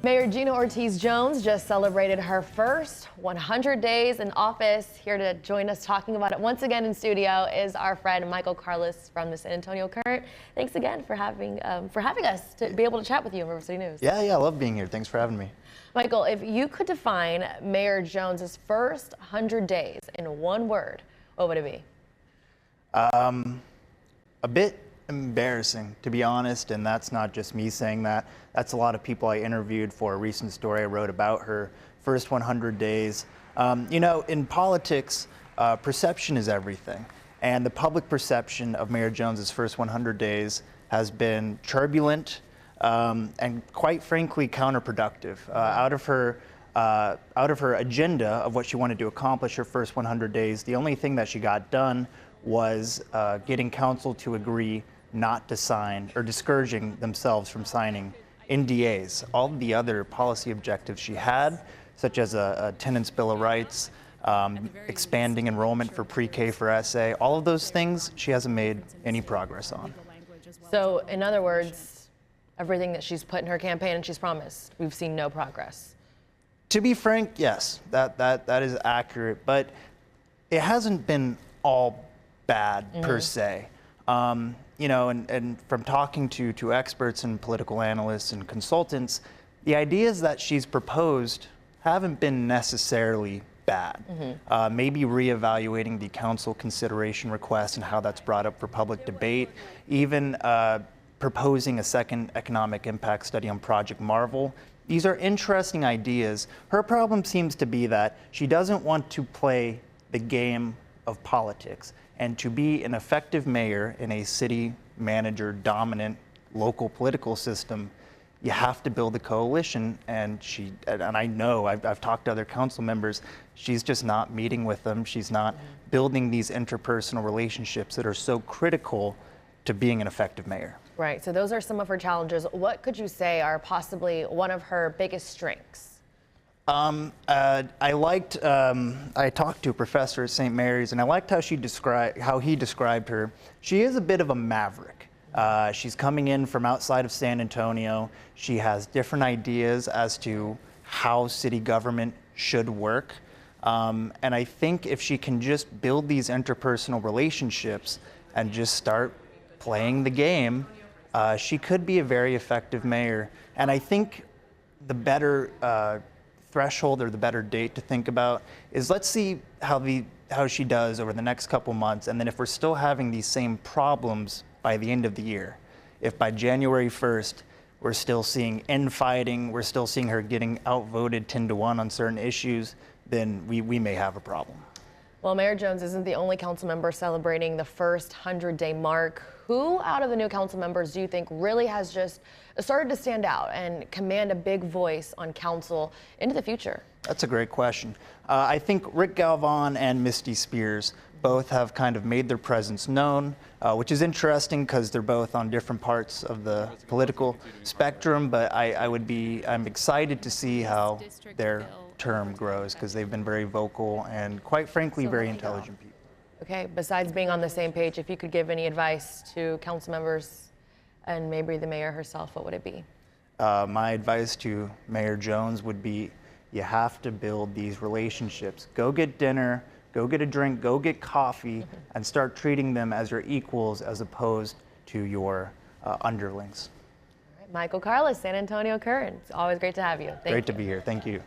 Mayor Gina Ortiz Jones just celebrated her first 100 days in office. Here to join us talking about it once again in studio is our friend Michael Karlis from the San Antonio Current. Thanks again for having us to be able to chat with you in River City News. Yeah, I love being here. Thanks for having me. Michael, if you could define Mayor Jones's first 100 days in one word, what would it be? A bit embarrassing, to be honest, and that's not just me saying that. That's a lot of people I interviewed for a recent story I wrote about her first 100 days. You know, in politics, perception is everything, and the public perception of Mayor Jones's first 100 days has been turbulent and, quite frankly, counterproductive. Out of her agenda of what she wanted to accomplish her first 100 days, the only thing that she got done was getting council to agree not to sign, or discouraging themselves from signing NDAs. All of the other policy objectives she had, such as a tenants' bill of rights, expanding enrollment for pre-K for SA, all of those things she hasn't made any progress on. So, in other words, everything that she's put in her campaign and she's promised, we've seen no progress. To be frank, yes, that is accurate, but it hasn't been all bad per se. You know, and from talking to experts and political analysts and consultants, the ideas that she's proposed haven't been necessarily bad. Maybe reevaluating the council consideration request and how that's brought up for public debate, even proposing a second economic impact study on Project Marvel. These are interesting ideas. Her problem seems to be that she doesn't want to play the game of politics. And to be an effective mayor in a city manager dominant local political system, you have to build a coalition. And I know I've talked to other council members, she's just not meeting with them. She's not building these interpersonal relationships that are so critical to being an effective mayor. Right, so those are some of her challenges. What could you say are possibly one of her biggest strengths? I talked to a professor at St. Mary's, and I liked how he described her. She is a bit of a maverick. She's coming in from outside of San Antonio. She has different ideas as to how city government should work. And I think if she can just build these interpersonal relationships and just start playing the game, she could be a very effective mayor. And I think the better threshold or the better date to think about is, let's see how she does over the next couple months, and then if we're still having these same problems by the end of the year, if by January 1st we're still seeing infighting, we're still seeing her getting outvoted 10-1 on certain issues, then we may have a problem. Well, Mayor Jones isn't the only council member celebrating the first 100-day mark. Who out of the new council members do you think really has just started to stand out and command a big voice on council into the future? That's a great question. I think Rick Galvan and Misty Spears both have kind of made their presence known, which is interesting because they're both on different parts of the political spectrum, but I'm excited to see how their term grows because they've been very vocal and, quite frankly, very intelligent people. Okay, besides being on the same page, if you could give any advice to council members and maybe the mayor herself, what would it be? My advice to Mayor Jones would be, you have to build these relationships. Go get dinner, go get a drink, go get coffee, and start treating them as your equals as opposed to your underlings. All right, Michael Karlis, San Antonio Current. It's always great to have you. Great to be here. Thank you.